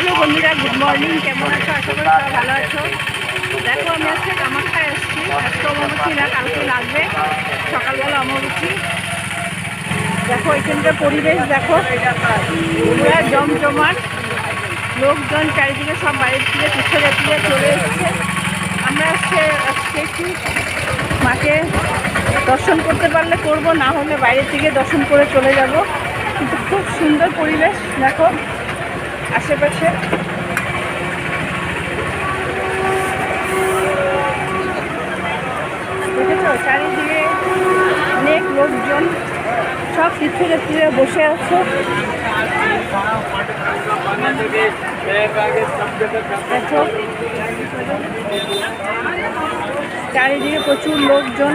Hello বন্ধুরা, good morning. কেমন আছো? আশা করি সবাই ভালো আছো। দেখো, আমি আজকে কামাখ্যায় এসেছি। আজকে অমাবস্যা না, কালকে লাগবে। সকালবেলা অমাবস্যা। দেখো এখানকার পরিবেশ, দেখো পুরা জমজমাট, লোকজন চারিদিকে, সব বাইরের থেকে তীর্থযাত্রীরা চলে এসছে। আমরা আজকে একটু মাকে দর্শন করতে পারলে করব, না হলে বাইরের থেকে দর্শন করে চলে যাব। কিন্তু খুব সুন্দর পরিবেশ, দেখো আশেপাশে। দেখেছো চারিদিকে অনেক লোকজন, সব তীর্থযাত্রীরা বসে আছে। দেখো চারিদিকে প্রচুর লোকজন।